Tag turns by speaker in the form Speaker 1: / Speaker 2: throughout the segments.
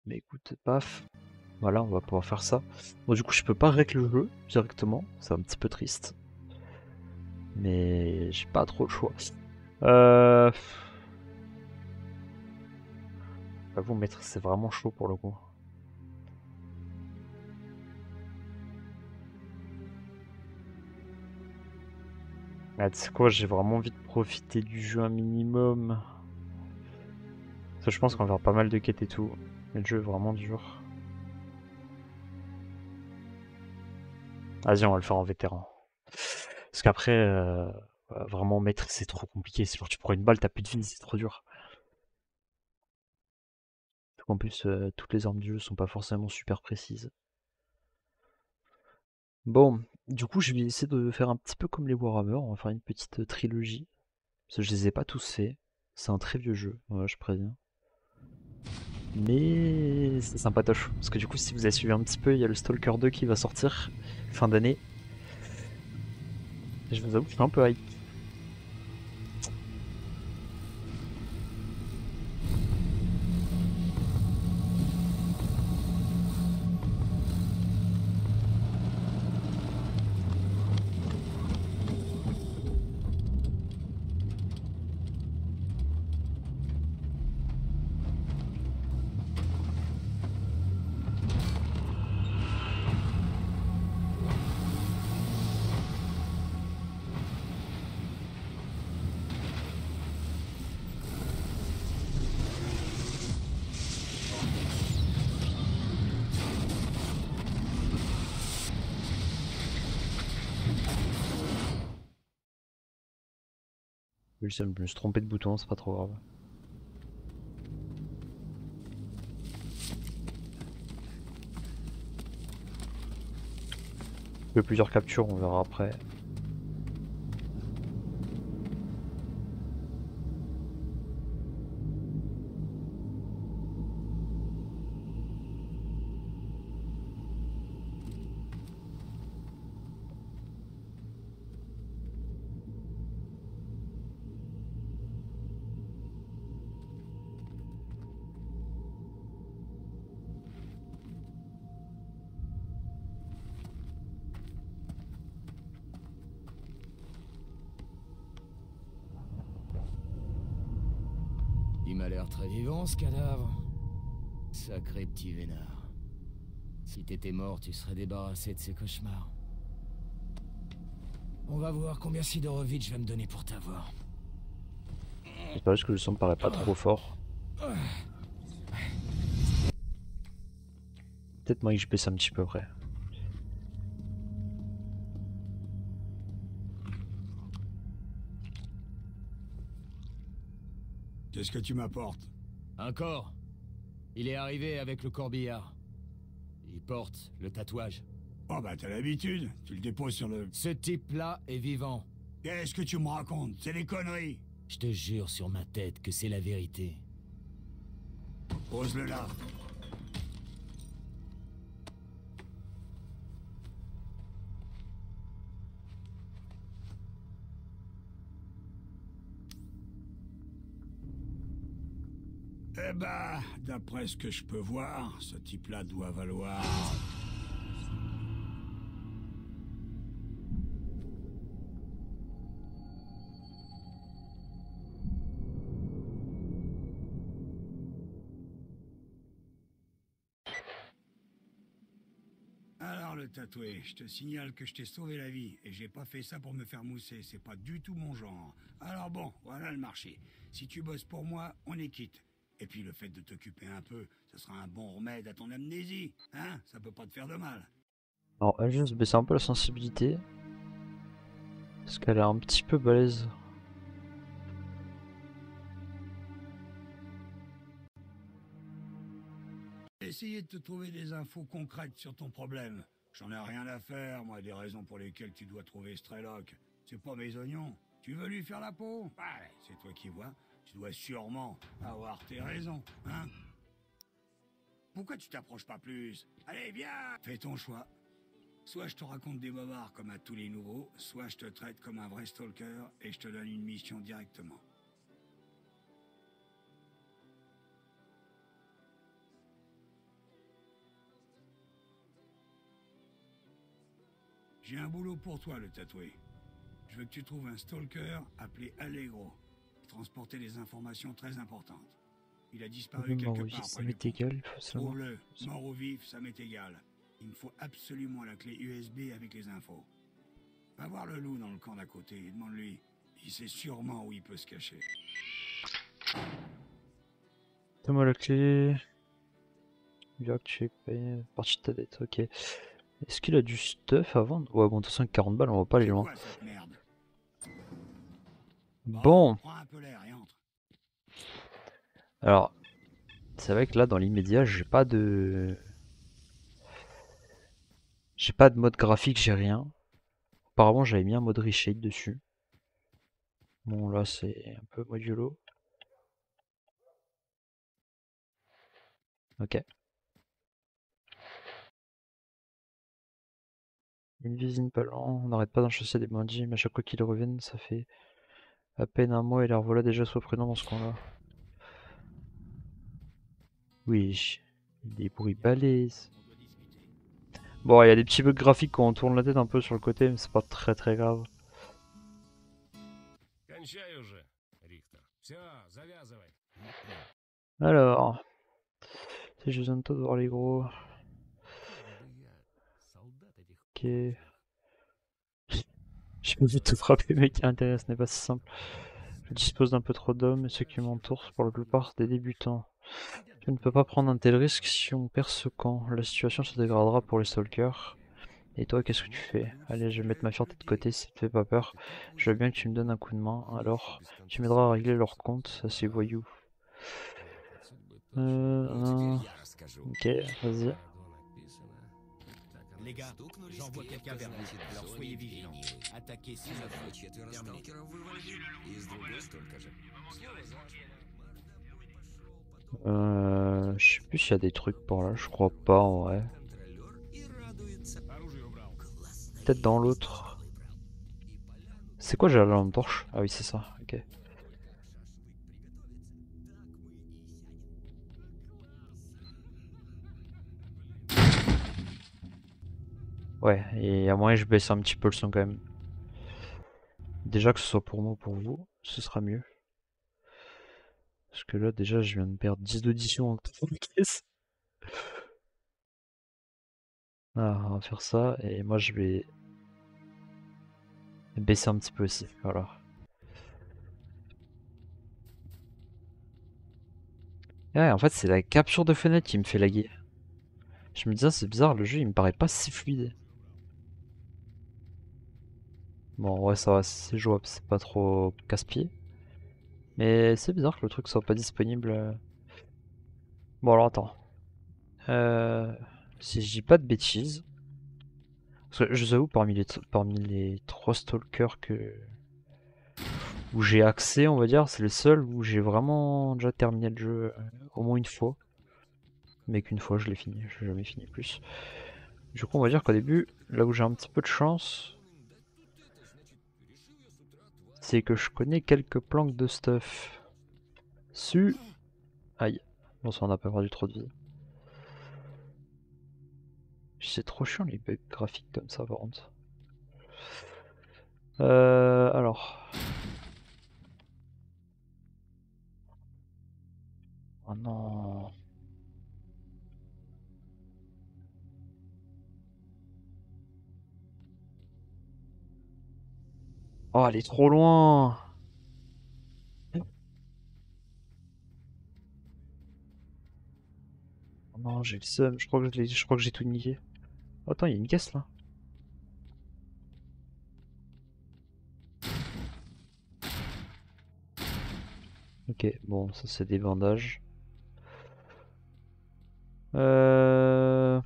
Speaker 1: Mais écoute, paf, voilà, on va pouvoir faire ça. Bon, du coup, je peux pas régler le jeu directement, c'est un petit peu triste. Mais j'ai pas trop le choix. Euh... J'avoue, maître, c'est vraiment chaud pour le coup. Ah, tu sais quoi, j'ai vraiment envie de profiter du jeu un minimum. Parce que je pense qu'on va faire pas mal de quêtes et tout. Mais le jeu est vraiment dur. Vas-y, on va le faire en vétéran. Parce qu'après, vraiment maître, c'est trop compliqué. C'est genre tu prends une balle, t'as plus de vie, c'est trop dur. En plus, toutes les armes du jeu sont pas forcément super précises. Bon, du coup, je vais essayer de faire un petit peu comme les Warhammer. On va faire une petite trilogie. Parce que je les ai pas tous faits. C'est un très vieux jeu, voilà, je préviens. Mais c'est sympatoche. Parce que du coup, si vous avez suivi un petit peu, il y a le Stalker 2 qui va sortir fin d'année. Et je vous avoue que je suis un peu hype. Je me suis trompé de bouton, c'est pas trop grave. Il y a plusieurs captures, on verra après.
Speaker 2: Il m'a l'air très vivant, ce cadavre. Sacré petit vénard. Si t'étais mort, tu serais débarrassé de ces cauchemars. On va voir combien Sidorovitch va me donner pour t'avoir.
Speaker 1: C'est pas juste que le son me paraît pas trop fort. Peut-être moi que je baisse un petit peu après.
Speaker 3: Qu'est-ce que tu m'apportes?
Speaker 2: Un corps. Il est arrivé avec le corbillard. Il porte le tatouage.
Speaker 3: Oh bah t'as l'habitude, tu le déposes sur le...
Speaker 2: Ce type-là est vivant.
Speaker 3: Qu'est-ce que tu me racontes? C'est des conneries.
Speaker 2: Je te jure sur ma tête que c'est la vérité.
Speaker 3: Pose-le là. Eh bah, d'après ce que je peux voir, ce type-là doit valoir... Alors le tatoué, je te signale que je t'ai sauvé la vie, et j'ai pas fait ça pour me faire mousser, c'est pas du tout mon genre. Alors bon, voilà le marché. Si tu bosses pour moi, on est quitte. Et puis le fait de t'occuper un peu, ce sera un bon remède à ton amnésie, hein? Ça peut pas te faire de mal.
Speaker 1: Alors, elle vient de baisser un peu la sensibilité. Parce qu'elle est un petit peu balèze.
Speaker 3: Essayer de te trouver des infos concrètes sur ton problème. J'en ai rien à faire, moi, des raisons pour lesquelles tu dois trouver Strelok. C'est pas mes oignons. Tu veux lui faire la peau? Ouais, c'est toi qui vois. Tu dois sûrement avoir tes raisons, hein? Pourquoi tu t'approches pas plus? Allez, viens! Fais ton choix. Soit je te raconte des bavards comme à tous les nouveaux, soit je te traite comme un vrai stalker et je te donne une mission directement. J'ai un boulot pour toi, le tatoué. Je veux que tu trouves un stalker appelé Allegro. Il transportait des informations très importantes. Il a disparu
Speaker 1: Mort
Speaker 3: quelque
Speaker 1: ou vif,
Speaker 3: part
Speaker 1: ça
Speaker 3: près du
Speaker 1: m'est
Speaker 3: pont.
Speaker 1: égal, il faut savoir.
Speaker 3: Trouve-le, mort ou vif, ça m'est égal. Il me faut absolument la clé USB avec les infos. Va voir le loup dans le camp d'à côté et demande-lui. Il sait sûrement où il peut se cacher.
Speaker 1: Donne-moi la clé. Il verra que tu es payé partie de ta dette, ok. Est-ce qu'il a du stuff à vendre? Ouais, bon, de toute façon, 40 balles, on va pas aller
Speaker 3: C'est
Speaker 1: loin.
Speaker 3: quoi cette merde?
Speaker 1: Bon,
Speaker 3: Prends un peu l'air et entre.
Speaker 1: alors, c'est vrai que là, dans l'immédiat, j'ai pas de... J'ai pas de mode graphique, j'ai rien. Apparemment, j'avais mis un mode reshade dessus. Bon, là, c'est un peu modulo. Ok. Une visite pas lent, on n'arrête pas d'enchasser des bandits, mais à chaque fois qu'ils reviennent, ça fait à peine un mois et les revoilà déjà soit prudent dans ce coin-là. Oui, des bruits balèzes. Bon, il y a des petits bugs graphiques quand on tourne la tête un peu sur le côté, mais c'est pas très très grave. Alors, si j'ai besoin de toi de voir les gros. Ok. J'ai pas vu de te frapper, mec, l'intérêt, ce n'est pas si simple. Je dispose d'un peu trop d'hommes et ceux qui m'entourent sont pour la plupart des débutants. Je ne peux pas prendre un tel risque si on perd ce camp. La situation se dégradera pour les stalkers. Et toi, qu'est-ce que tu fais? Allez, je vais mettre ma fierté de côté si ça te fait pas peur. Je veux bien que tu me donnes un coup de main. Alors, tu m'aideras à régler leur compte à ces voyous. Ok, vas-y.
Speaker 2: Les gars, j'envoie quelqu'un vers vous, alors soyez vigilants. Attaquez si ça faut. Terminé.
Speaker 1: Je sais plus s'il y a des trucs par là, je crois pas en vrai. Peut-être dans l'autre. C'est quoi j'ai la lampe torche? Ah oui, c'est ça, ok. Ouais, et à moins que je baisse un petit peu le son quand même. Déjà que ce soit pour moi ou pour vous, ce sera mieux. Parce que là, déjà, je viens de perdre 10 d'audition en la caisse. Ah, on va faire ça, et moi je vais baisser un petit peu aussi, voilà. Ouais, en fait, c'est la capture de fenêtre qui me fait laguer. Je me disais, c'est bizarre, le jeu il me paraît pas si fluide. Bon, ouais, ça va, c'est jouable, c'est pas trop casse-pied. Mais c'est bizarre que le truc soit pas disponible. Bon, alors attends. Si je dis pas de bêtises. Parce que je vous avoue, parmi les 3 stalkers où j'ai accès, on va dire, c'est le seul où j'ai vraiment déjà terminé le jeu au moins une fois. Mais qu'une fois je l'ai fini, je l'ai jamais fini plus. Du coup, on va dire qu'au début, là où j'ai un petit peu de chance, c'est que je connais quelques planques de stuff. Aïe. Bon, ça on a pas perdu trop de vie. C'est trop chiant les bugs graphiques comme ça par contre. Alors. Oh non. Oh, elle est trop loin. Oh non, j'ai le seum. Je crois que j'ai tout niqué. Oh, attends, il y a une caisse là. Ok, bon, ça c'est des bandages. Euh...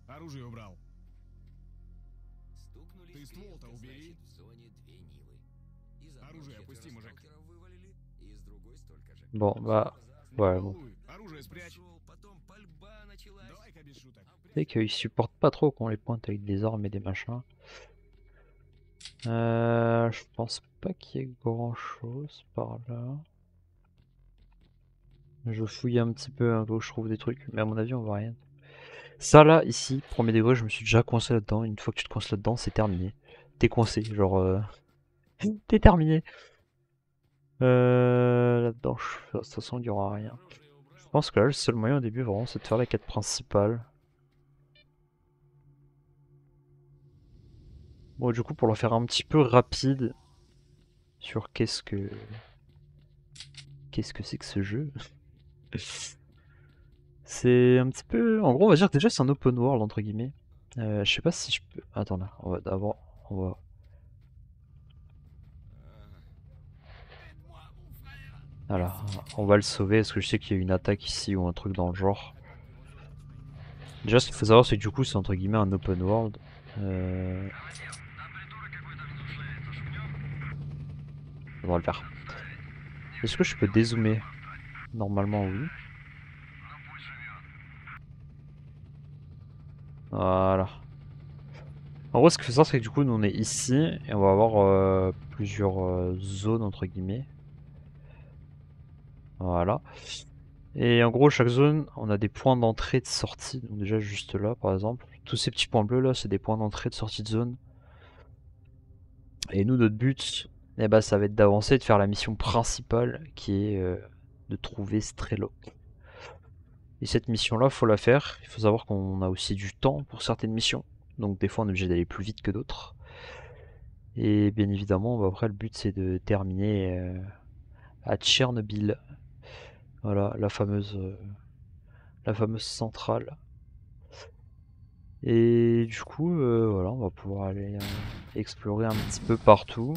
Speaker 4: Оружие убрал. Ты ствол-то убери. Оружие опусти, мужик.
Speaker 1: Bon, bah, ouais, bon.
Speaker 4: Оружие спрячь. Давай-ка без шуток.
Speaker 1: C'est qu'ils supportent pas trop qu'on les pointe avec des armes et des machins. Je pense pas qu'il y ait grand chose par là. Je fouille un petit peu où je trouve des trucs, mais à mon avis on voit rien. Ça là, ici, premier degré, je me suis déjà coincé là-dedans. Une fois que tu te coinces là-dedans, c'est terminé. T'es coincé, genre... T'es terminé. Là-dedans, de toute façon, il n'y aura rien. Je pense que là, le seul moyen au début, vraiment, c'est de faire la quête principale. Bon, du coup, pour le faire un petit peu rapide sur qu'est-ce que c'est que ce jeu. C'est un petit peu... En gros, on va dire que déjà, c'est un open world, entre guillemets. Je sais pas si je peux... Attends, là, on va d'abord... On va... Voilà, on va le sauver, parce que je sais qu'il y a une attaque ici ou un truc dans le genre. Déjà, ce qu'il faut savoir, c'est que du coup, c'est entre guillemets un open world. On va le faire. Est-ce que je peux dézoomer? Normalement, oui. Voilà. En gros, ce qu'il faut savoir, c'est que du coup, nous on est ici et on va avoir plusieurs zones entre guillemets. Voilà. Et en gros, chaque zone, on a des points d'entrée et de sortie. Donc, déjà, juste là, par exemple, tous ces petits points bleus là, c'est des points d'entrée et de sortie de zone. Et nous, notre but, eh ben, ça va être d'avancer et de faire la mission principale qui est de trouver Strelok. Et cette mission-là, faut la faire. Il faut savoir qu'on a aussi du temps pour certaines missions. Donc des fois, on est obligé d'aller plus vite que d'autres. Et bien évidemment, après, le but, c'est de terminer à Tchernobyl. Voilà, la fameuse centrale. Et du coup, voilà, on va pouvoir aller explorer un petit peu partout.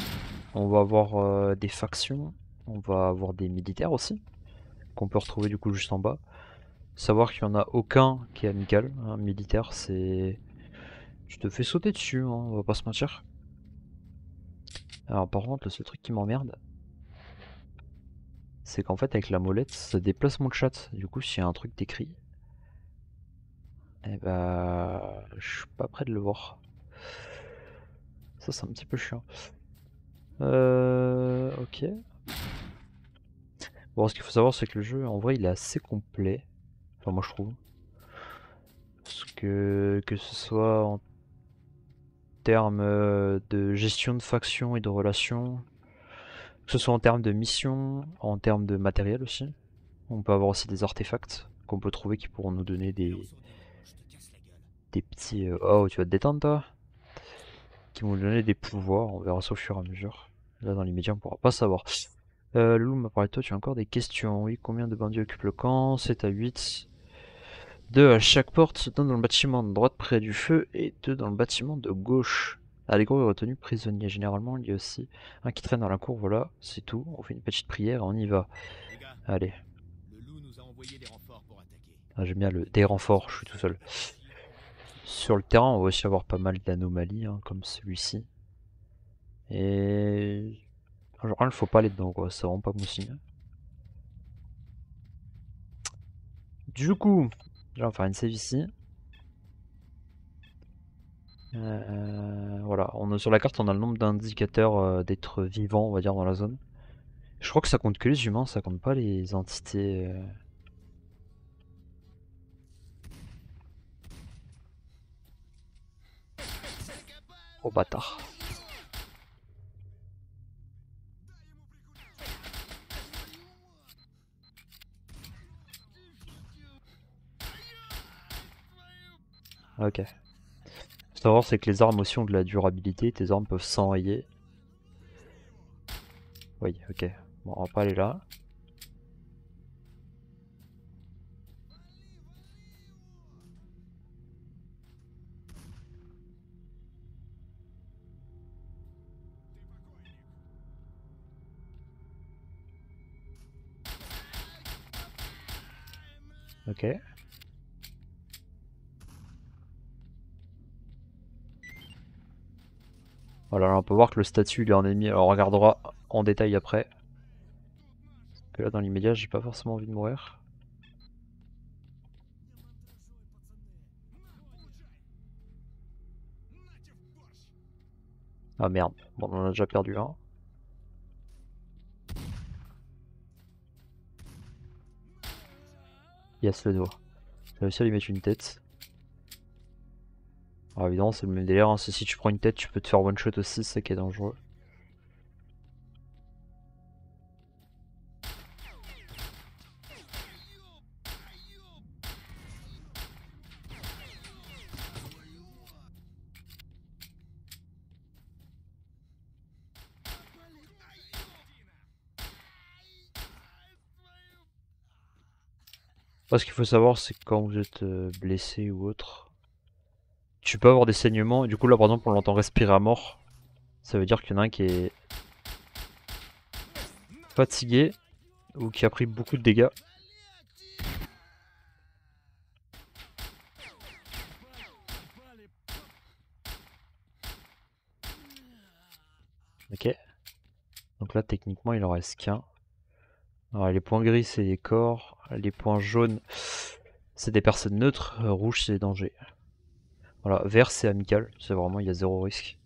Speaker 1: On va avoir des factions. On va avoir des militaires aussi, qu'on peut retrouver du coup juste en bas. Savoir qu'il n'y en a aucun qui est amical. Un militaire, c'est... Tu te fais sauter dessus, hein, on va pas se mentir. Alors par contre, le seul truc qui m'emmerde, c'est qu'en fait avec la molette, ça déplace mon chat. Du coup, s'il y a un truc d'écrit, eh bah, je suis pas prêt de le voir. Ça, c'est un petit peu chiant. Ok. Bon, ce qu'il faut savoir, c'est que le jeu, en vrai, il est assez complet. Enfin, moi, je trouve. Parce que ce soit en termes de gestion de factions et de relations, que ce soit en termes de missions, en termes de matériel aussi. On peut avoir aussi des artefacts qu'on peut trouver qui pourront nous donner des petits... Oh, tu vas te détendre, toi? Qui vont nous donner des pouvoirs, on verra ça au fur et à mesure. Là, dans l'immédiat, on pourra pas savoir. Loulou m'a parlé de toi, tu as encore des questions. Oui, combien de bandits occupent le camp? C'est à 8. 2 à chaque porte, 2 dans le bâtiment de droite près du feu et 2 dans le bâtiment de gauche. Allégro est retenu prisonnier. Généralement, il y a aussi un qui traîne dans la cour. Voilà, c'est tout. On fait une petite prière et on y va.
Speaker 2: Les gars,
Speaker 1: Allez.
Speaker 2: le loup nous a envoyé des renforts pour attaquer.
Speaker 1: Ah, j'aime bien des renforts, je suis tout seul. Sur le terrain, on va aussi avoir pas mal d'anomalies, hein, comme celui-ci. Et... En général, faut pas aller dedans, quoi. C'est vraiment pas mon signe. Du coup, là, on va faire une save ici. Voilà, sur la carte, on a le nombre d'indicateurs d'êtres vivants, on va dire, dans la zone. Je crois que ça compte que les humains, ça compte pas les entités. Oh bâtard. Ok. Faut savoir, c'est que les armes aussi ont de la durabilité, tes armes peuvent s'enrayer. Oui, ok. Bon, on va pas aller là. Ok. Voilà, là, on peut voir que le statut il est en ennemi. Alors on regardera en détail après. Parce que là, dans l'immédiat, j'ai pas forcément envie de mourir. Ah merde, bon, on en a déjà perdu un. Yes, le doigt. J'ai réussi à lui mettre une tête. Alors évidemment, c'est le même délire, hein. Si tu prends une tête, tu peux te faire one shot aussi, c'est ça qui est dangereux. Ce qu'il faut savoir, c'est que quand vous êtes blessé ou autre, tu peux avoir des saignements. Et du coup, là par exemple, on l'entend respirer à mort. Ça veut dire qu'il y en a un qui est fatigué ou qui a pris beaucoup de dégâts. Ok. Donc là, techniquement, il en reste qu'un. Alors, les points gris, c'est les corps. Les points jaunes, c'est des personnes neutres. Rouge, c'est des dangers. Voilà, vert, c'est amical. C'est vraiment, il y a zéro risque.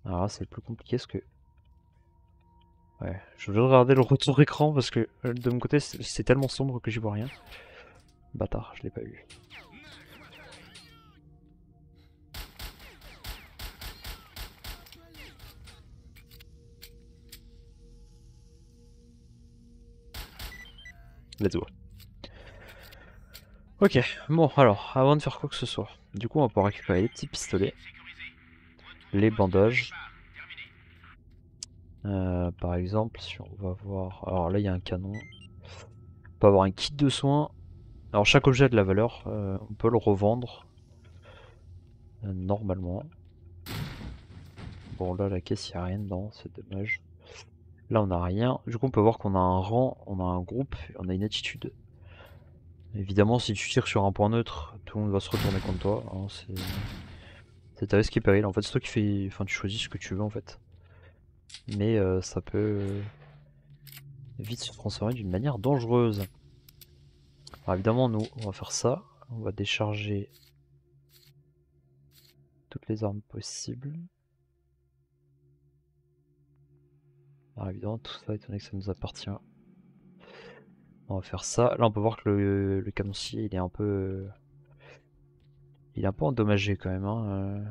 Speaker 1: Alors là, c'est le plus compliqué parce que... Ouais, je vais regarder le retour écran parce que de mon côté, c'est tellement sombre que j'y vois rien. Bâtard, je l'ai pas eu. Let's go. Ok, bon alors, avant de faire quoi que ce soit, du coup on va pouvoir récupérer les petits pistolets, les bandages. Par exemple, si on va voir... Alors là il y a un canon. On peut avoir un kit de soins. Alors chaque objet a de la valeur, on peut le revendre. Normalement. Bon là la caisse il n'y a rien dedans, c'est dommage. Là on a rien, du coup on peut voir qu'on a un rang, on a un groupe, on a une attitude. Évidemment si tu tires sur un point neutre, tout le monde va se retourner contre toi, hein, c'est à risque et péril, en fait c'est toi qui fais... Enfin tu choisis ce que tu veux en fait. Mais ça peut vite se transformer d'une manière dangereuse. Alors évidemment nous on va faire ça, on va décharger toutes les armes possibles. Alors évidemment tout ça étant donné que ça nous appartient. On va faire ça. Là on peut voir que le canoncier il est un peu... Il est un peu endommagé quand même, hein.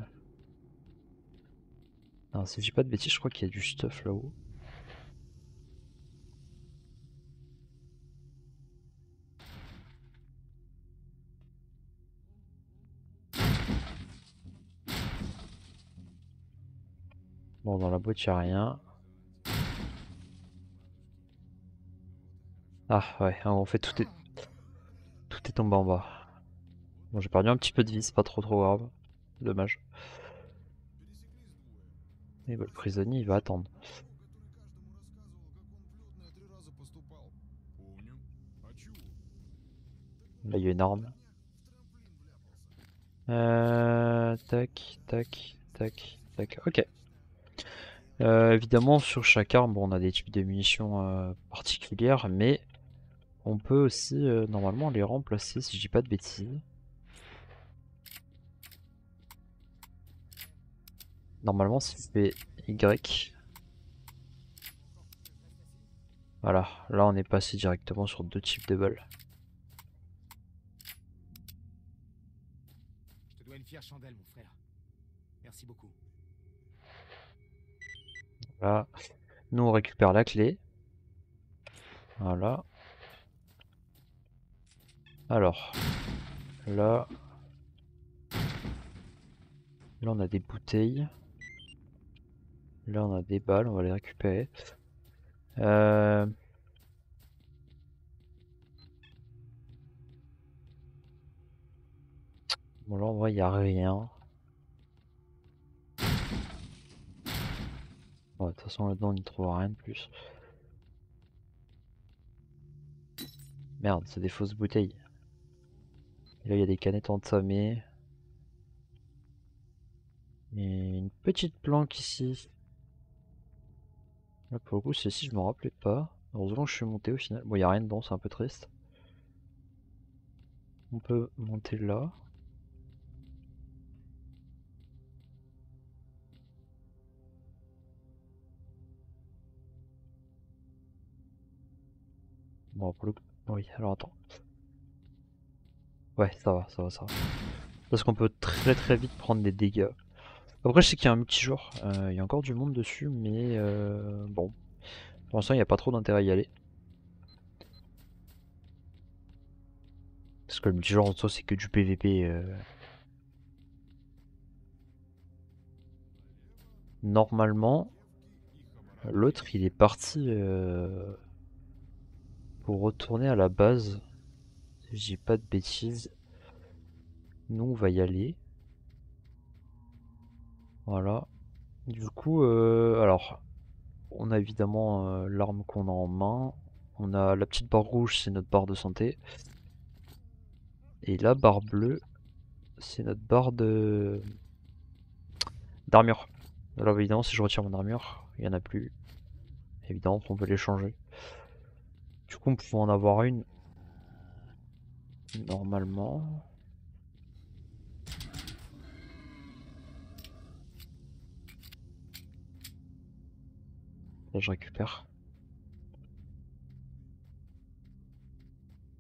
Speaker 1: Non, si je dis pas de bêtises, je crois qu'il y a du stuff là-haut. Bon, dans la boîte, il n'y a rien. Ah ouais, en fait tout est tombé en bas. Bon, j'ai perdu un petit peu de vie, c'est pas trop grave. Dommage. Et bah, le prisonnier, il va attendre. Là, il y a une arme. Tac, tac, tac, tac. Ok. Évidemment, sur chaque arme, bon, on a des types de munitions particulières, mais on peut aussi normalement les remplacer si je dis pas de bêtises. Normalement, si je fais Y, voilà, là on est passé directement sur deux types de balles.
Speaker 2: Je te dois une fière chandelle, mon frère. Merci beaucoup.
Speaker 1: Là, nous on récupère la clé. Voilà. Alors, là, là on a des bouteilles. Là on a des balles, on va les récupérer. Bon là en vrai il n'y a rien. Bon, de toute façon là-dedans on n'y trouvera rien de plus. Merde, c'est des fausses bouteilles. Et là il y a des canettes entamées. Et une petite planque ici. Là pour le coup celle-ci je me rappelais pas. Heureusement que je suis monté au final. Bon il n'y a rien dedans, c'est un peu triste. On peut monter là. Bon pour le coup. Oui, alors attends. Ouais, ça va, ça va, ça va. Parce qu'on peut très vite prendre des dégâts. Après, je sais qu'il y a un multijoueur, il y a encore du monde dessus, mais bon. Pour l'instant, il n'y a pas trop d'intérêt à y aller. Parce que le multijoueur en soi, c'est que du PVP. Normalement, l'autre, il est parti pour retourner à la base. Si je dis pas de bêtises. Nous, on va y aller. Voilà. Du coup, alors, on a évidemment l'arme qu'on a en main. On a la petite barre rouge, c'est notre barre de santé. Et la barre bleue, c'est notre barre de d'armure. Alors évidemment, si je retire mon armure, il n'y en a plus. Évidemment, on peut les changer. Du coup, on peut en avoir une normalement. Là, je récupère.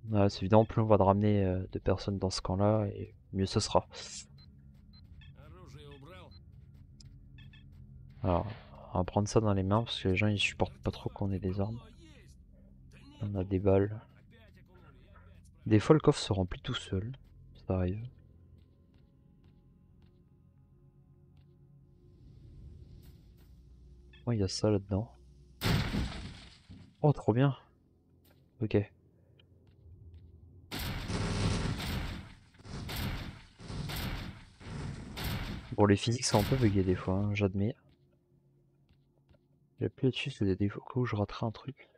Speaker 1: Voilà, c'est évident, plus on va de ramener de personnes dans ce camp-là, et mieux ce sera.
Speaker 4: Оружие убрал?
Speaker 1: Alors, on va prendre ça dans les mains parce que les gens ils supportent pas trop qu'on ait des armes. On a des balles.
Speaker 4: Опять окунули, и опять
Speaker 1: Des fois, le coffre se remplit tout seul. Ça arrive. Oh, il y a ça là-dedans. Oh, trop bien. Ok. Bon, les physiques sont un peu buggées des fois, hein, j'admets. J'appuie là-dessus, c'est des fois où je raterai un truc.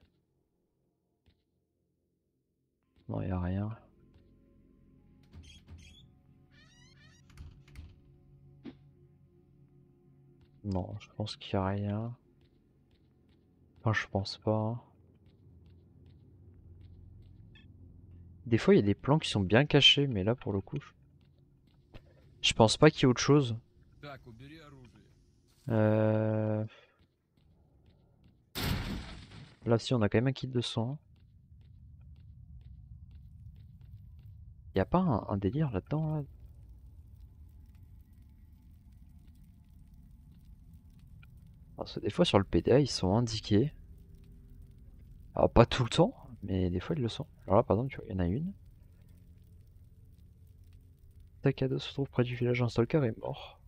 Speaker 1: Non, y a rien. Non, je pense qu'il y a rien. Enfin, je pense pas, hein. Des fois, il y a des plans qui sont bien cachés, mais là, pour le coup, je pense pas qu'il y ait autre chose.
Speaker 4: Так, убери оружие.
Speaker 1: Euh... Là, si, on a quand même un kit de soins. Y a pas un délire là-dedans, là? Parce que des fois, sur le PDA, ils sont indiqués. Alors, pas tout le temps, mais des fois, ils le sont. Alors là, par exemple, tu vois, il y en a une. Takado se trouve près du village, un stalker est mort.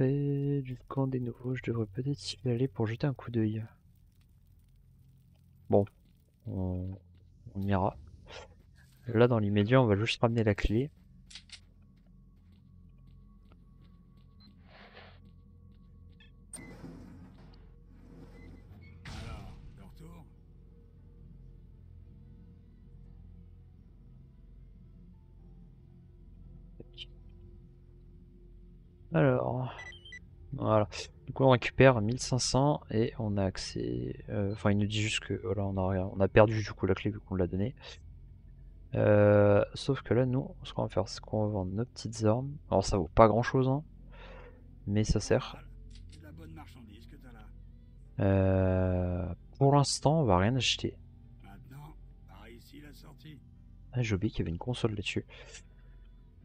Speaker 1: Et du camp des nouveaux, je devrais peut-être y aller pour jeter un coup d'œil. Bon, on, on ira. Là, dans l'immédiat, on va juste ramener la clé.
Speaker 3: Alors, de retour?
Speaker 1: Alors, voilà. Du coup, on récupère 1500 et on a accès. Enfin, il nous dit juste que voilà, on a perdu du coup la clé vu qu'on l'a donnée. Sauf que là, nous, ce qu'on va faire, c'est qu'on va vendre nos petites armes. Alors, ça vaut pas grand chose, hein, mais ça
Speaker 3: Pas
Speaker 1: sert.
Speaker 3: mal. C'est de la bonne marchandise que t'as là.
Speaker 1: Pour l'instant, on va rien acheter.
Speaker 3: Maintenant, par ici la sortie.
Speaker 1: Ah, j'ai oublié qu'il y avait une console là-dessus.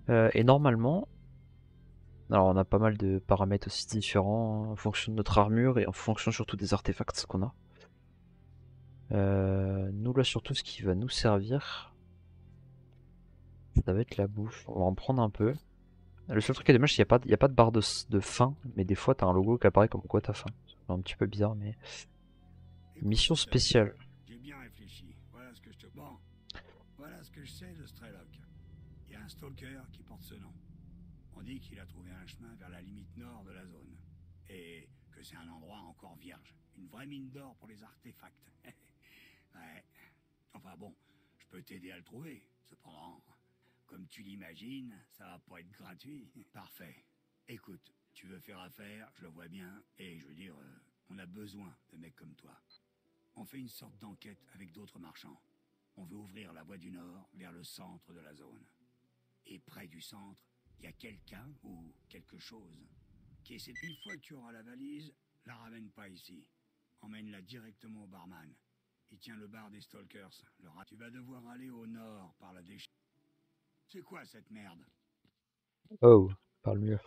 Speaker 1: Et normalement, alors on a pas mal de paramètres aussi différents hein, en fonction de notre armure et en fonction surtout des artefacts qu'on a. Nous là surtout ce qui va nous servir, ça va être la bouffe. On va en prendre un peu. Le seul truc qui est dommage, c'est qu'il n'y a pas de barre de faim, mais des fois t'as un logo qui apparaît comme quoi t'as faim. C'est un petit peu bizarre, mais...
Speaker 3: Écoute,
Speaker 1: Mission
Speaker 3: Seb,
Speaker 1: spéciale.
Speaker 3: j'ai bien réfléchi. Voilà ce que je te... Bon, voilà ce que je sais de Strelok. Il y a un stalker qui porte ce nom. On dit qu'il a trouvé un chemin vers la limite nord de la zone. Et que c'est un endroit encore vierge. Une vraie mine d'or pour les artefacts. Ouais. Enfin bon, je peux t'aider à le trouver. Cependant, comme tu l'imagines, ça va pas être gratuit. Parfait. Écoute, tu veux faire affaire, je le vois bien, et je veux dire, on a besoin de mecs comme toi. On fait une sorte d'enquête avec d'autres marchands. On veut ouvrir la voie du Nord vers le centre de la zone. Et près du centre, il y a quelqu'un ou quelque chose qui essaie. Une fois que tu auras la valise, la ramène pas ici. Emmène-la directement au barman. Il tient le bar des Stalkers. Tu vas devoir aller au nord par la décharge. C'est quoi cette merde?
Speaker 1: Oh, parle mieux.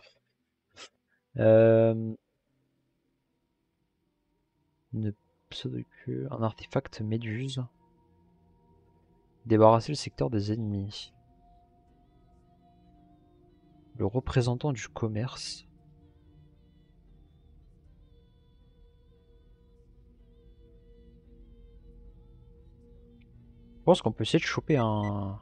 Speaker 1: Une pseudo-queue, un artefact méduse. Débarrasser le secteur des ennemis. Le représentant du commerce. Je pense qu'on peut essayer de choper un...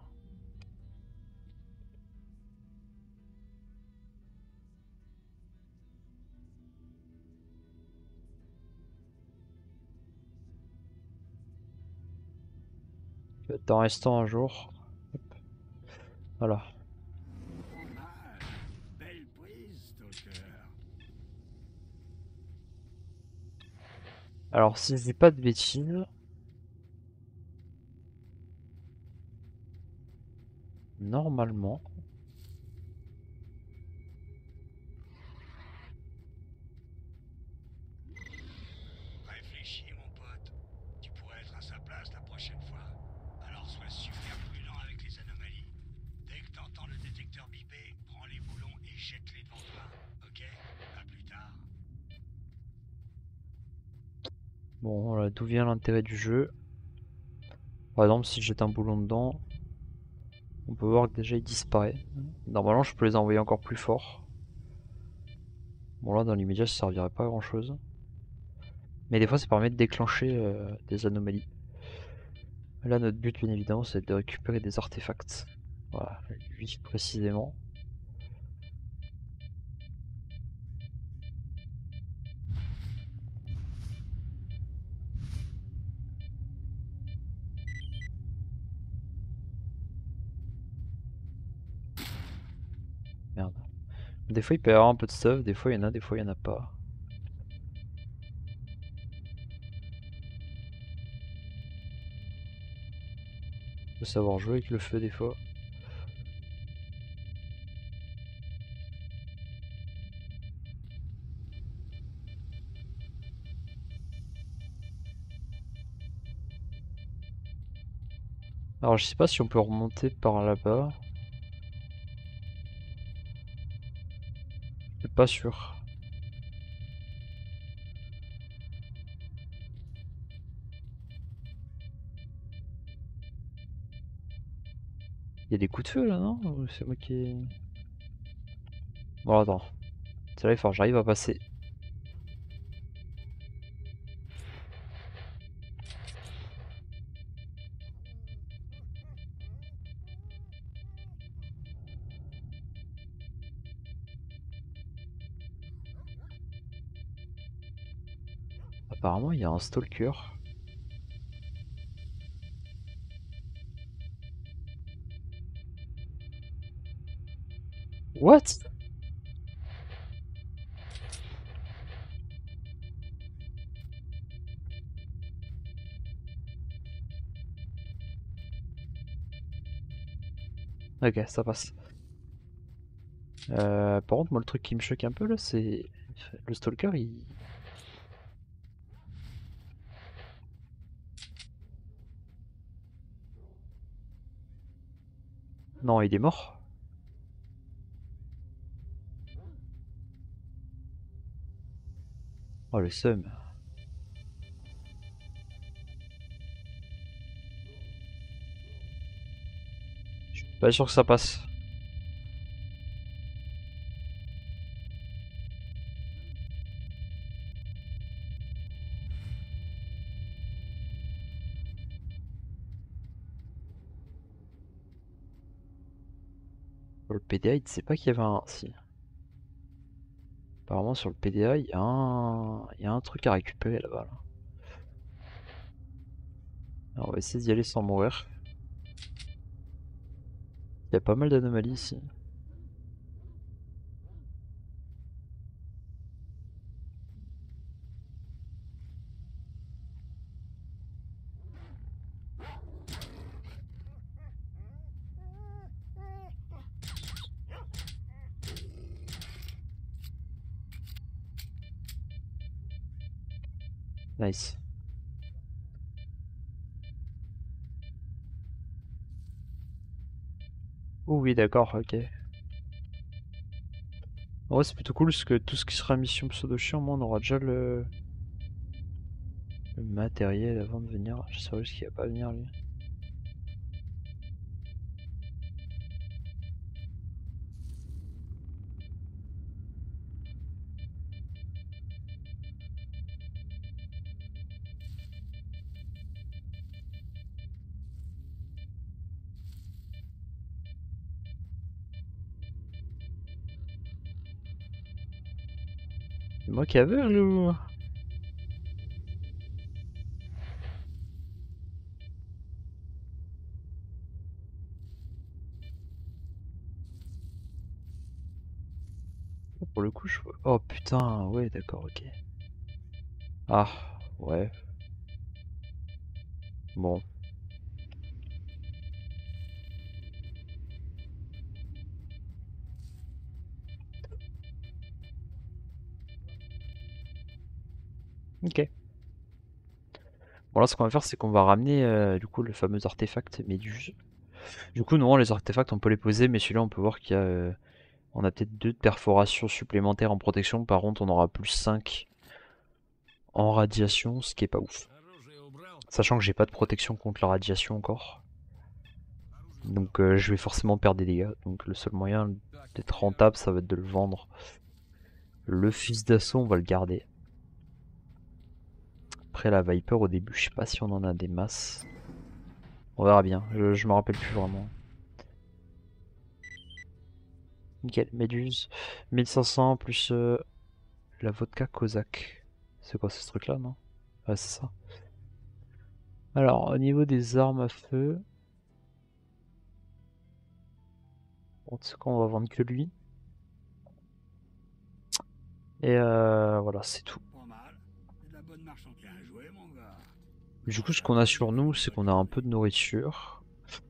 Speaker 1: En restant un jour. Hop. Voilà.
Speaker 3: Pas mal. Belle prise, Stalker.
Speaker 1: Alors si je dis pas de bêtises... Normalement...
Speaker 3: Réfléchis, mon pote. Tu pourrais être à sa place la prochaine fois. Alors sois super prudent avec les anomalies. Dès que t'entends le détecteur biper, prends les boulons et jette-les devant toi. Ok? À plus tard.
Speaker 1: Bon, voilà, d'où vient l'intérêt du jeu. Par exemple, si je jette un boulon dedans, on peut voir que déjà il disparaît. Normalement, je peux les envoyer encore plus fort. Bon là, dans l'immédiat, ça servirait pas à grand chose. Mais des fois, ça permet de déclencher des anomalies. Là, notre but, bien évidemment, c'est de récupérer des artefacts. Voilà, lui précisément. Merde. Des fois, il peut y avoir un peu de stuff, des fois, il y en a, des fois, il y en a pas. Faut savoir jouer avec le feu, des fois. Alors, je sais pas si on peut remonter par là-bas. Je suis pas sûr. Il y a des coups de feu là, non? Ou c'est moi qui... Bon, attends. C'est là, il faut que j'arrive à passer. Apparemment, il y a un stalker. What? Ok, ça passe. Par contre, moi, le truc qui me choque un peu là, c'est le stalker. Il... Non, il est mort. Oh, le seum. Je suis pas sûr que ça passe. Sur le PDA, il ne sait pas qu'il y avait un... Si. Apparemment, sur le PDA, il y a un truc à récupérer là-bas. Là. Alors, on va essayer d'y aller sans mourir. Il y a pas mal d'anomalies ici. Nice. Oh oui, d'accord, ok. En vrai, c'est plutôt cool parce que tout ce qui sera mission pseudo-chiant, moi, on aura déjà le matériel avant de venir. Je sais juste qu'il va pas venir, lui. C'est moi qui aveugle ou... Pour le coup, je vois... Oh putain, ouais, d'accord, ok. Ah, ouais. Bon. Ok. Bon là, ce qu'on va faire, c'est qu'on va ramener du coup le fameux artefact Méduse. Du coup, non, les artefacts, on peut les poser, mais celui-là, on peut voir qu'il y a... on a peut-être 2 perforations supplémentaires en protection. Par contre, on aura plus 5 en radiation, ce qui est pas ouf.
Speaker 4: Оружие убрал?
Speaker 1: Sachant que j'ai pas de protection contre la radiation encore. Donc je vais forcément perdre des dégâts. Donc le seul moyen d'être rentable, ça va être de le vendre. Le fils d'assaut, on va le garder. Après la Viper au début, je sais pas si on en a des masses. On verra bien, je me rappelle plus vraiment. Nickel, Méduse. 1500 plus la vodka Kozak. C'est quoi ce truc là, non? Ouais, c'est ça. Alors, au niveau des armes à feu... En tout cas, on va vendre que lui. Et voilà, c'est tout.
Speaker 3: Pas mal. C'est de la bonne marchandise. Bien joué, mon gars.
Speaker 1: Du coup, ce qu'on a sur nous, c'est qu'on a un peu de nourriture.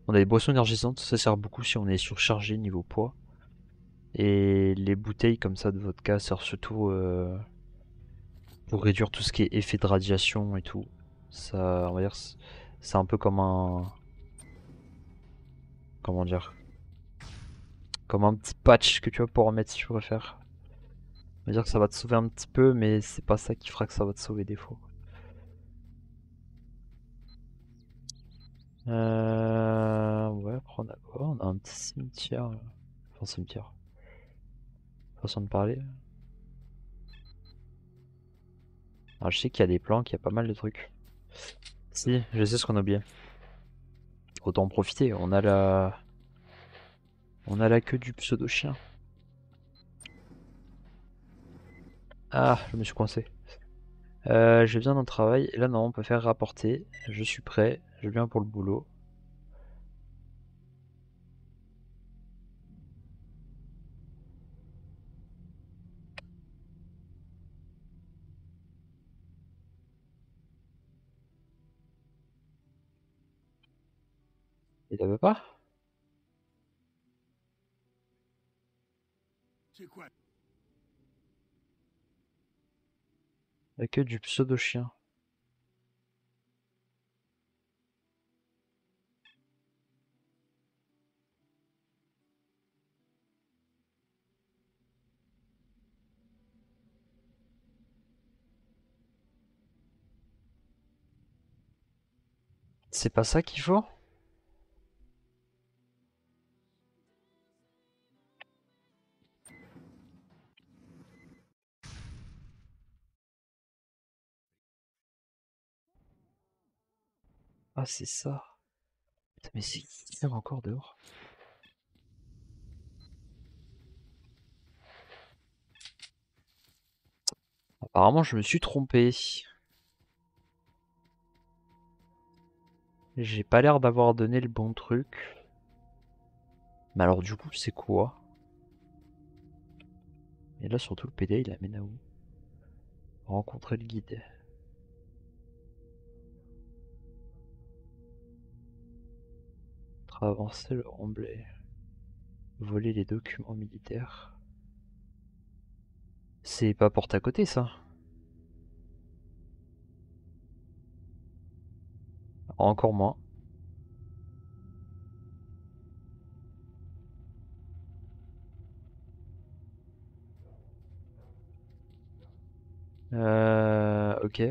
Speaker 1: On a des boissons énergisantes, ça sert beaucoup si on est surchargé niveau poids. Et les bouteilles comme ça de vodka servent surtout pour réduire tout ce qui est effet de radiation et tout. Ça, on va dire, c'est un peu comme un... Comment dire? Comme un petit patch que tu vas pouvoir mettre si tu préfères. On va dire que ça va te sauver un petit peu, mais c'est pas ça qui fera que ça va te sauver des fois. Ouais, après on a quoi? On a un petit cimetière. Enfin, cimetière. Façon de parler. Alors, je sais qu'il y a des planques, il y a pas mal de trucs. Si, je sais ce qu'on a oublié. Autant en profiter, on a la queue du pseudo-chien. Ah, je me suis coincé. J'ai besoin d'un travail. Et là, non, on peut faire rapporter. Je suis prêt. Je viens pour le boulot. Il avait pas?
Speaker 3: C'est quoi?
Speaker 1: La queue du pseudo-chien. C'est pas ça qu'il faut? Ah, c'est ça. Putain, mais c'est qui sert encore dehors? Apparemment, je me suis trompé. J'ai pas l'air d'avoir donné le bon truc. Mais alors, du coup, c'est quoi? Et là, surtout, le PD, il amène à où? Rencontrer le guide. Traverser le remblai. Voler les documents militaires. C'est pas porte à côté, ça? Encore moins. Ok.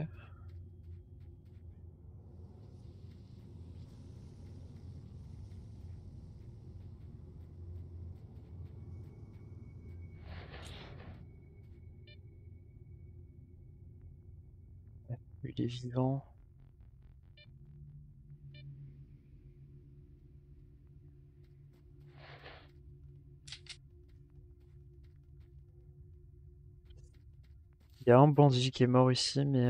Speaker 1: Il est vivant. Il y a un bandit qui est mort ici, mais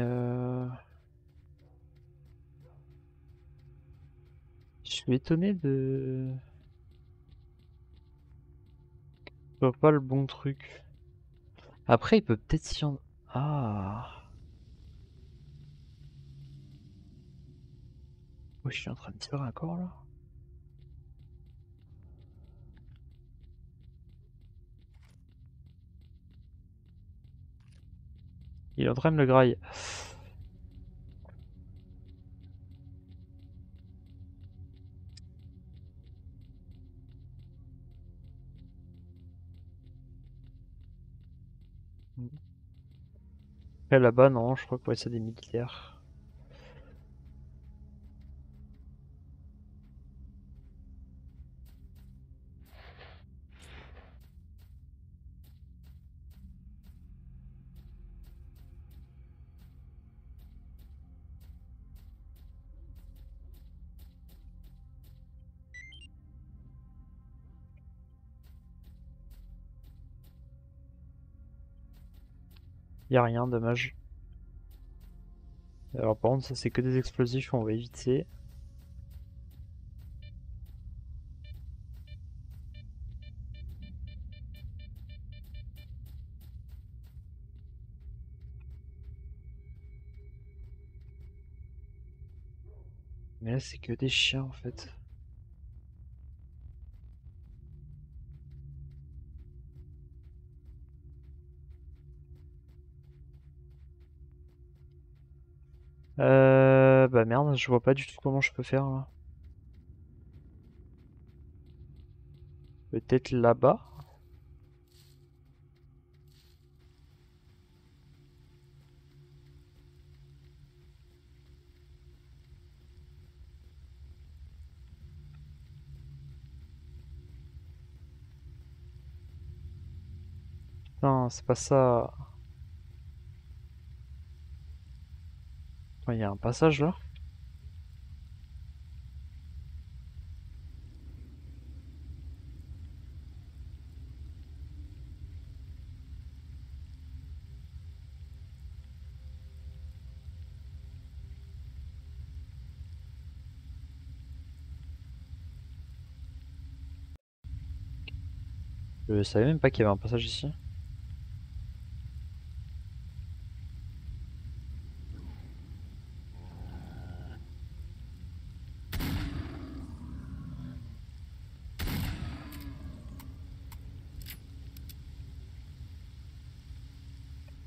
Speaker 1: je suis étonné de... Je vois pas le bon truc. Après, il peut peut-être s'y en... Ah. Ouais, je suis en train de tirer un corps là. Il est en train de me le grailler. Après là-bas, non, je crois que ouais, c'est des militaires. Y a rien, dommage. Alors par contre, ça c'est que des explosifs, on va éviter. Mais là, c'est que des chiens en fait. Bah merde, je vois pas du tout comment je peux faire là. Peut-être là-bas? Non, c'est pas ça. Il y a un passage là? Je savais même pas qu'il y avait un passage ici.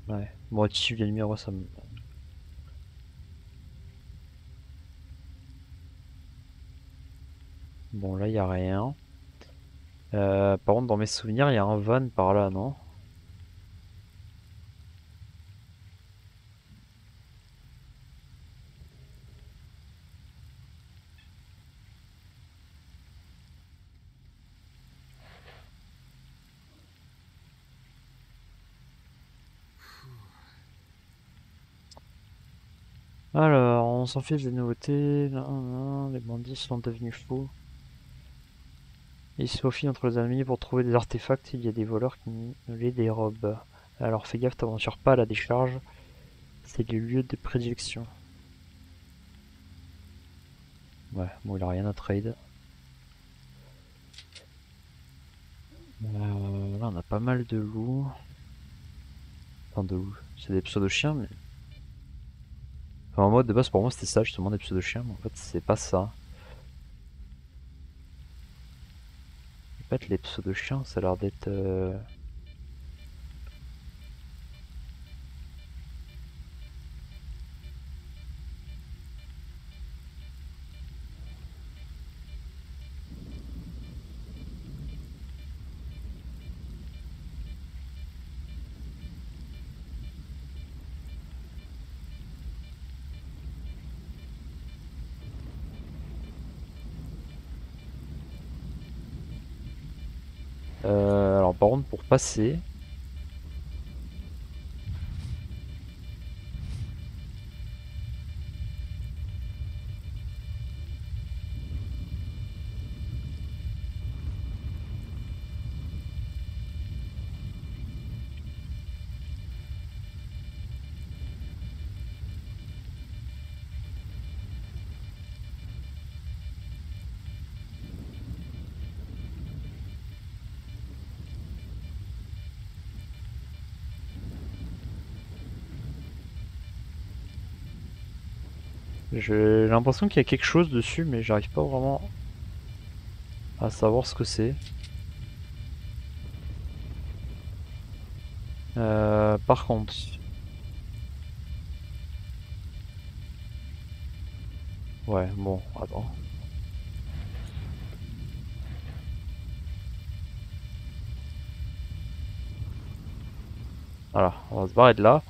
Speaker 1: Ouais, moi dessus les numéros ça me... Bon là y a rien. Par contre dans mes souvenirs il y a un van par là, non? Alors, on s'en fiche des nouveautés. Les bandits sont devenus fous. Ils se faufilent entre les ennemis pour trouver des artefacts. Il y a des voleurs qui nous les dérobent. Alors fais gaffe, t'aventures pas à la décharge. C'est le lieu de prédilection. Ouais, bon, il a rien à trade. Là, on a pas mal de loups. Enfin, de loups. C'est des pseudo-chiens, mais... Enfin, en mode de base, pour moi, c'était ça, justement, des pseudo-chiens. Mais en fait, c'est pas ça. En fait, les pseudo-chiens, ça a l'air d'être... Alors par contre pour passer... J'ai l'impression qu'il y a quelque chose dessus, mais j'arrive pas vraiment à savoir ce que c'est. Par contre... Ouais, bon, attends. Voilà, on va se barrer de là.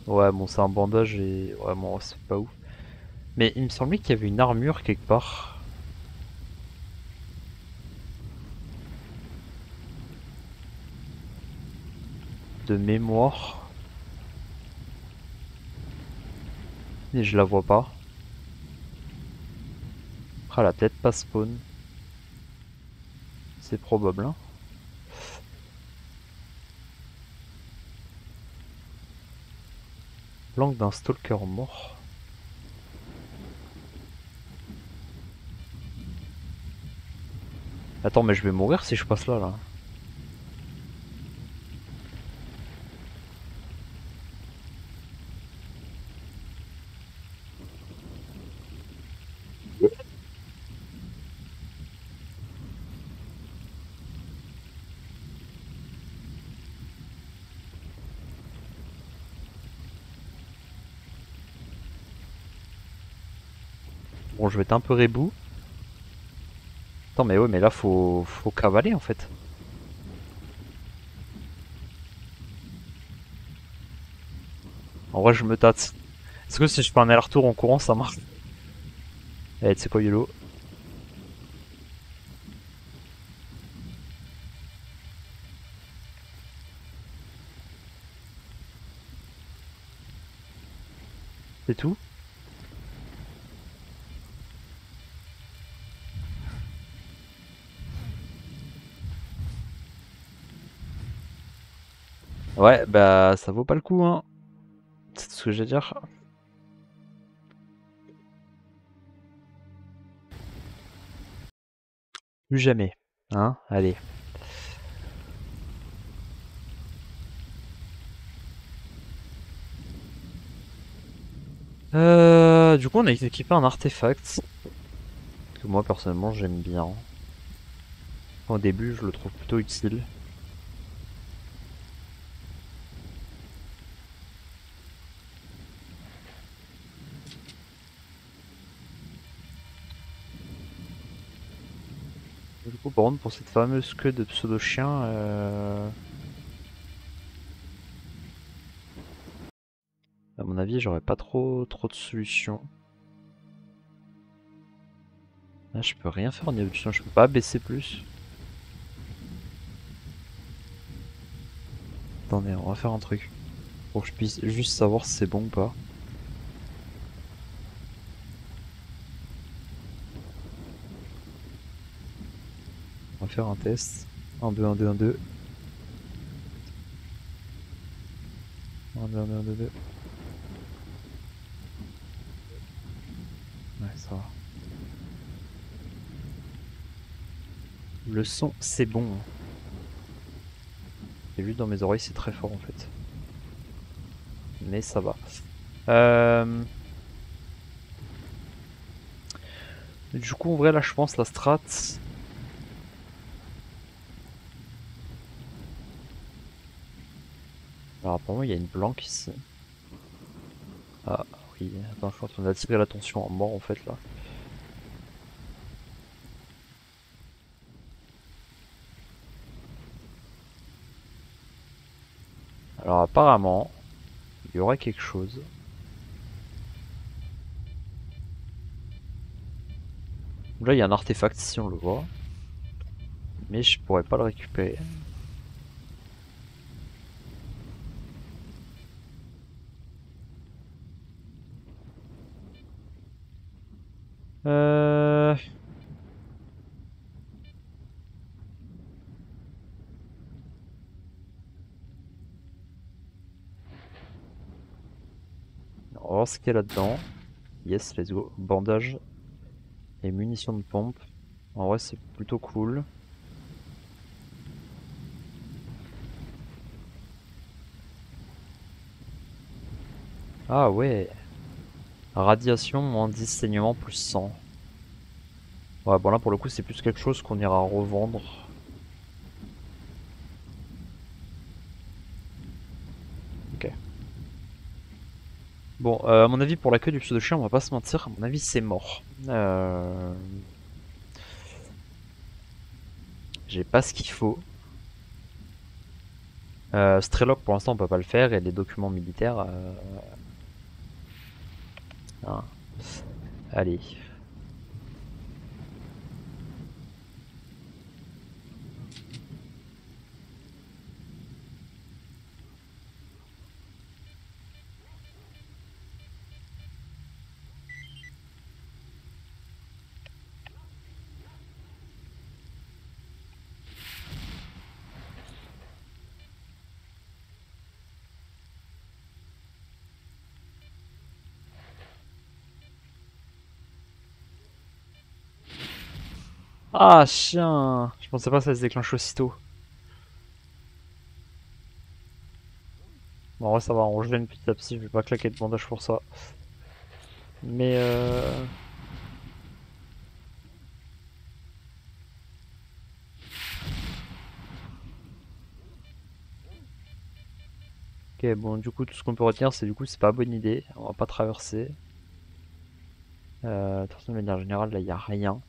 Speaker 1: Ouais, bon, c'est un bandage et... Ouais, bon, c'est pas ouf. Mais il me semblait qu'il y avait une armure quelque part. De mémoire. Et je la vois pas. Ah, la tête pas spawn. C'est probable, hein. Langue d'un stalker mort. Attends, mais je vais mourir si je passe là, là. Bon, je vais être un peu rebou. Attends, mais ouais, mais là, faut cavaler, en fait. En vrai, je me tâte. Est-ce que si je fais un aller-retour en courant, ça marche? Eh, tu sais quoi, YOLO? C'est tout? Ouais, bah, ça vaut pas le coup, hein. C'est tout ce que j'ai à dire. Plus jamais. Hein? Allez. Du coup, on a équipé un artefact. Que moi, personnellement, j'aime bien. Au début, je le trouve plutôt utile. Du coup, par contre, pour cette fameuse queue de pseudo-chien, à mon avis, j'aurais pas trop de solutions. Là, je peux rien faire en évolution, je peux pas baisser plus. Attendez, on va faire un truc. Pour que je puisse juste savoir si c'est bon ou pas. On va faire un test. 1, 2, 1, 2, 1, 2. 1, 2, 1, 2, 1, 2, 2. Ouais, ça va. Le son, c'est bon. J'ai vu dans mes oreilles, c'est très fort en fait. Mais ça va. Du coup, en vrai, là, je pense la strat. Alors, apparemment, il y a une blanque ici. Ah, oui. Attends, je suis en train d'attirer l'attention en mort en fait là. Alors, apparemment, il y aurait quelque chose. Là, il y a un artefact si on le voit. Mais je pourrais pas le récupérer. Euh... On va voir ce qu'il y a là-dedans. Yes, let's go. Bandage et munitions de pompe. En vrai, c'est plutôt cool. Ah ouais. Radiation, moins 10, saignement, plus 100. Ouais, bon là pour le coup c'est plus quelque chose qu'on ira revendre. Ok. Bon, à mon avis pour la queue du pseudo-chien, on va pas se mentir, à mon avis c'est mort. J'ai pas ce qu'il faut. Strelok pour l'instant on peut pas le faire et les documents militaires... hein. Allez. Ah chien! Je pensais pas que ça se déclenche aussitôt. Bon, en vrai ça va, on gêne petit à petit, je vais pas claquer de bandage pour ça. Mais ok, bon du coup tout ce qu'on peut retenir c'est du coup c'est pas bonne idée, on va pas traverser. De toute façon de manière générale là il y a rien.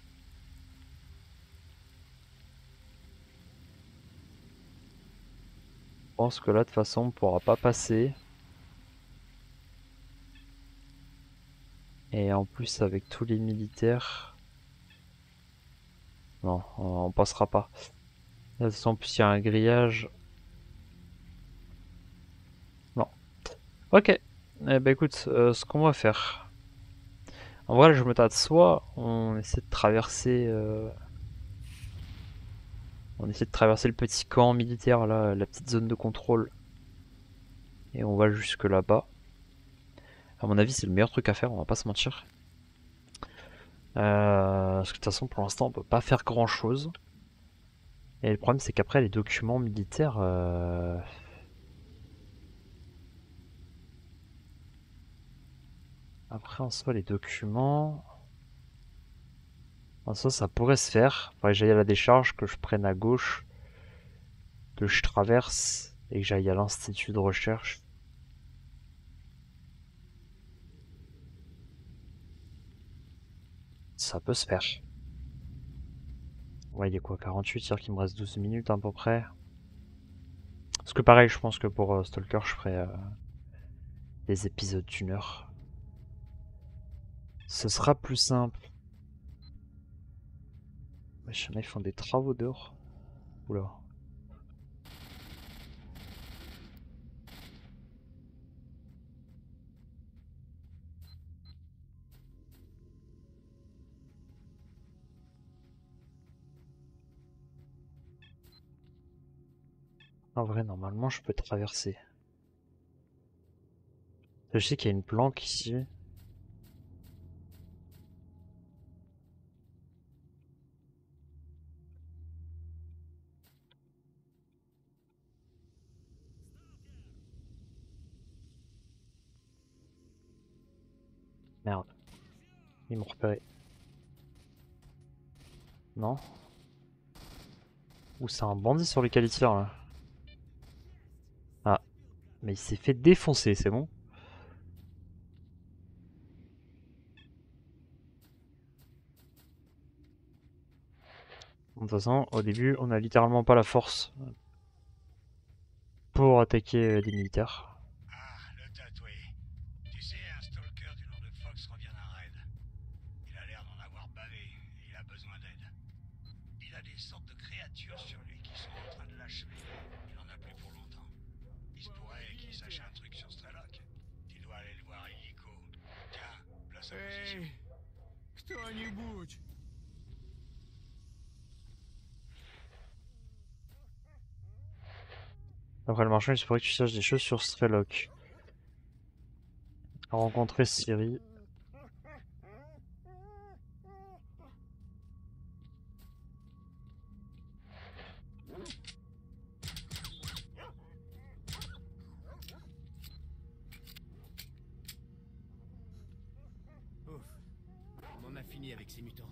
Speaker 1: Je pense que là de toute façon on pourra pas passer. Et en plus avec tous les militaires... Non, on passera pas. De toute façon en plus il y a un grillage. Non. Ok. Eh ben écoute, ce qu'on va faire... En vrai je me tâte, soit on essaie de traverser... On essaie de traverser le petit camp militaire là, la petite zone de contrôle. Et on va jusque là-bas. À mon avis c'est le meilleur truc à faire, on va pas se mentir. Parce que de toute façon pour l'instant on peut pas faire grand chose. Et le problème c'est qu'après les documents militaires... Après en soi les documents... En soi ça pourrait se faire. Faudrait que j'aille à la décharge, que je prenne à gauche, que je traverse et que j'aille à l'institut de recherche. Ça peut se faire. Ouais il est quoi 48, c'est-à-dire qu'il me reste 12 minutes à peu près. Parce que pareil je pense que pour Stalker je ferai des épisodes d'une heure. Ce sera plus simple. Wesh, il y en a, ils font des travaux dehors. Oula. En vrai, normalement, je peux traverser. Je sais qu'il y a une planque ici. Merde. Ils m'ont repéré. Non? Ou c'est un bandit sur lequel il tire là. Ah. Mais il s'est fait défoncer, c'est bon? De toute façon, au début, on a littéralement pas la force pour attaquer des militaires.
Speaker 3: Ah, le tatoué. Tu sais, un stalker du nom de Fox revient d'un raid. Il a l'air d'en avoir bavé. Il a besoin a des sortes de créatures sur lui qui sont en train de l'achever. Il en a plus pour longtemps. Il se pourrait qu'il sache un truc sur Strelok. Tu dois aller le voir illico. Tiens, place à position.
Speaker 2: Эй, кто-нибудь!
Speaker 1: Après le marchand, il se pourrait que tu saches des choses sur Strelok. Rencontrer Ciri.
Speaker 2: Ouf, on en a fini avec ces mutants.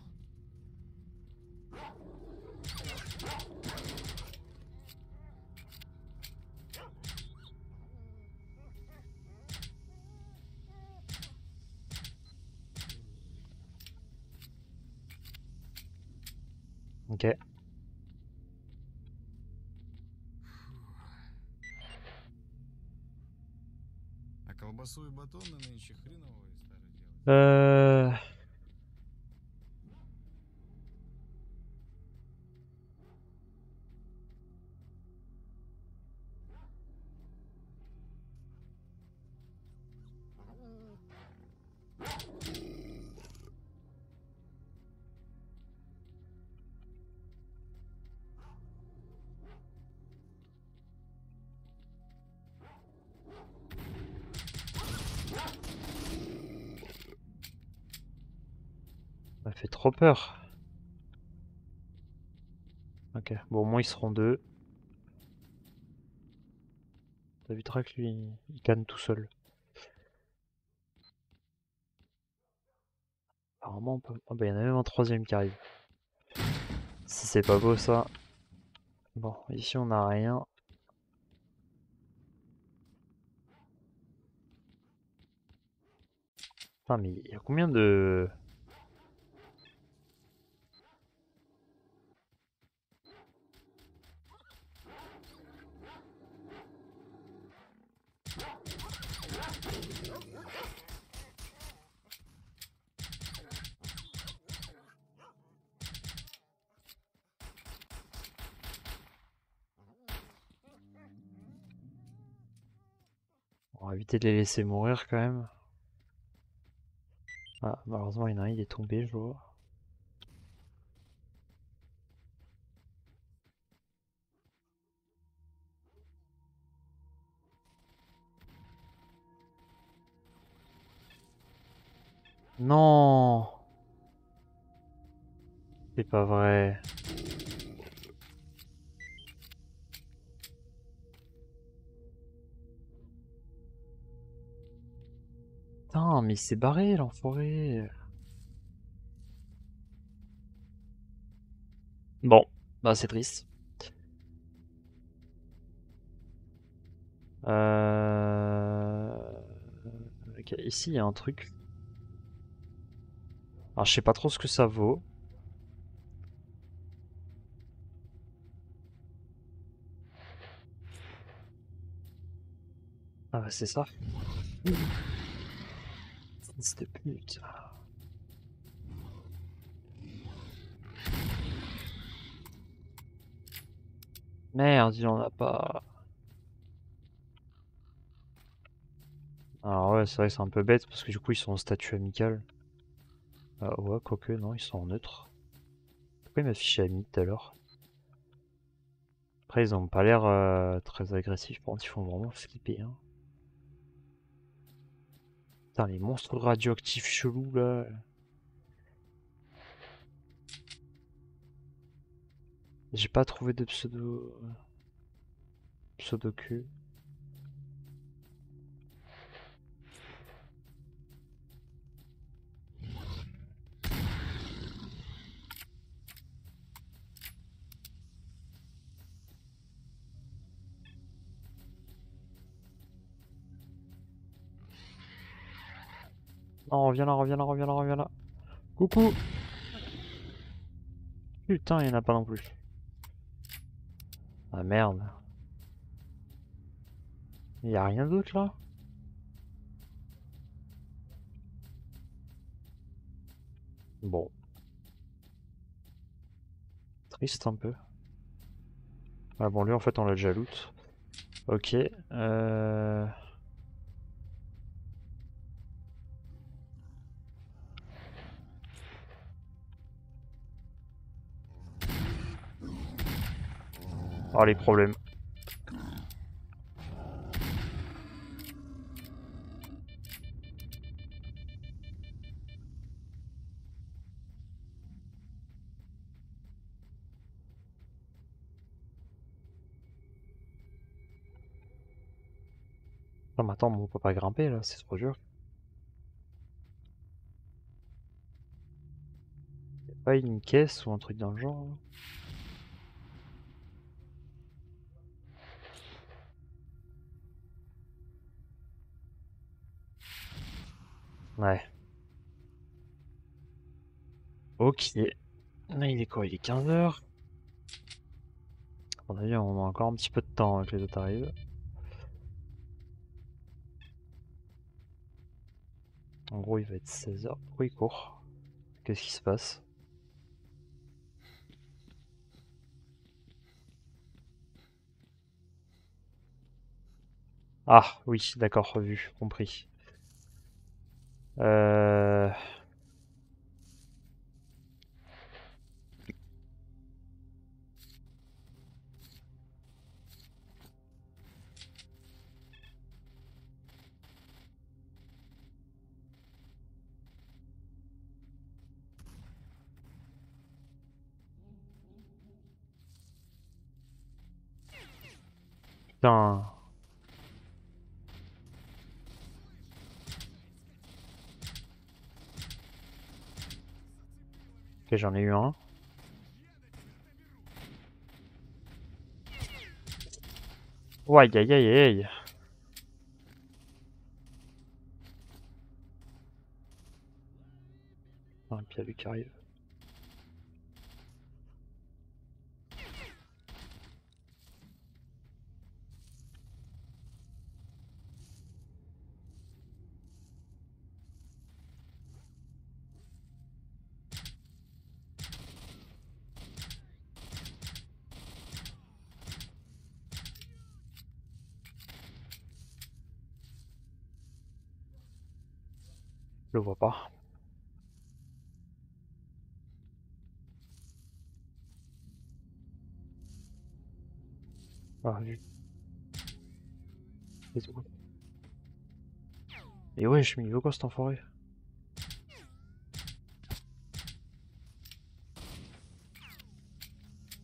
Speaker 1: Ok.
Speaker 5: А колбасу и батоны нынче хреновые стали делать.
Speaker 1: Ça fait trop peur. Ok, bon au moins ils seront deux. T'éviteras que lui, il canne tout seul. Apparemment on peut... Ah bah il y en a même un troisième qui arrive. Si c'est pas beau ça. Bon, ici on a rien. Putain mais il y a combien de... On va éviter de les laisser mourir quand même. Ah, malheureusement il y en a un, il est tombé, je vois. Non! C'est pas vrai. Putain, mais il s'est barré l'enfoiré. Bon, bah c'est triste. Ok, ici il y a un truc. Alors je sais pas trop ce que ça vaut. Ah bah c'est ça. Fils de pute. Merde, il en a pas. Alors ouais, c'est vrai que c'est un peu bête parce que du coup ils sont en statut amical. Ouais, quoique, non, ils sont en neutre. Pourquoi il m'a affiché ami tout à l'heure? Après, ils ont pas l'air très agressifs. Par contre, ils font vraiment flipper. Hein. Putain, les monstres radioactifs chelous là. J'ai pas trouvé de pseudo-cul. Non, reviens là, reviens là, reviens là, reviens là. Coucou! Putain, il y en a pas non plus. Ah merde. Il y a rien d'autre là? Bon. triste un peu. Ah bon, lui en fait on l'a déjà loot. Ok. Oh les problèmes. Non mais attends, mais on peut pas grimper là, c'est trop dur. Y'a pas une caisse ou un truc dans le genre hein. Ouais. Ok. Là il est quoi? Il est 15h. À mon avis on a encore un petit peu de temps avant que les autres arrivent. En gros il va être 16h. Pourquoi il court? Qu'est-ce qui se passe? Ah oui, d'accord, vu, compris. Euh... Putain. Ok, j'en ai eu un. Ouais, aïe aïe aïe aïe. Ah, et puis il y a lui qui arrive. Je le vois pas. Ah, vu. C'est tout. Et ouais, je me veux quoi cet enfoiré?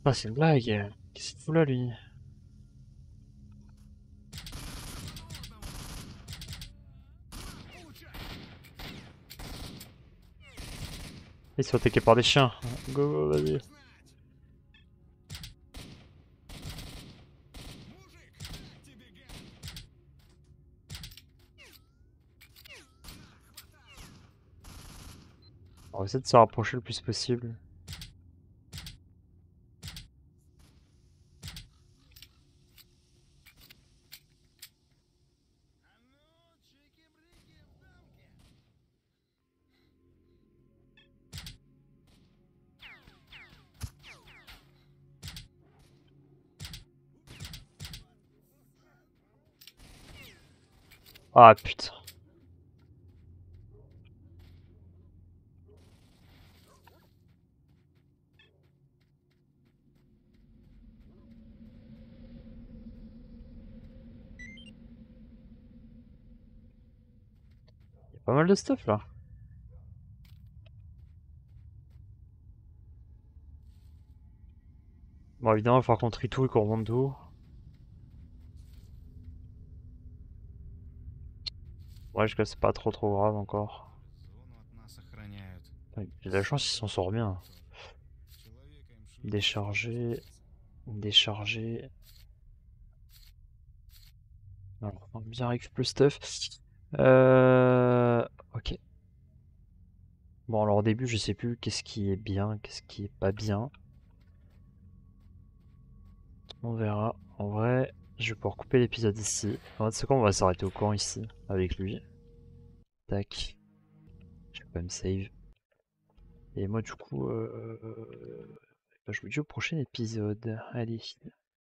Speaker 1: Ah, c'est une blague. Qu'est-ce qu'il fout là, lui? Il se fait attaquer par des chiens. Go, go, vas-y. On va essayer de se rapprocher le plus possible. Ah putain. Il y a pas mal de stuff là. Bon, évidemment, il va falloir qu'on trie tout et qu'on remonte tout. Ouais, jusque là, c'est pas trop grave encore.
Speaker 5: Зону от нас охраняют.
Speaker 1: J'ai de la chance, il s'en sort bien.
Speaker 5: Человека им шли.
Speaker 1: Décharger. Décharger. Alors, on va bien récupérer le stuff. Ok. Bon, alors au début, je sais plus qu'est-ce qui est bien, qu'est-ce qui est pas bien. On verra. En vrai, je vais pouvoir couper l'épisode ici. En fait, c'est quoi, on va s'arrêter au camp ici, avec lui. Tac. Je vais quand même save. Et moi, du coup, Bah, je vous dis au prochain épisode. Allez.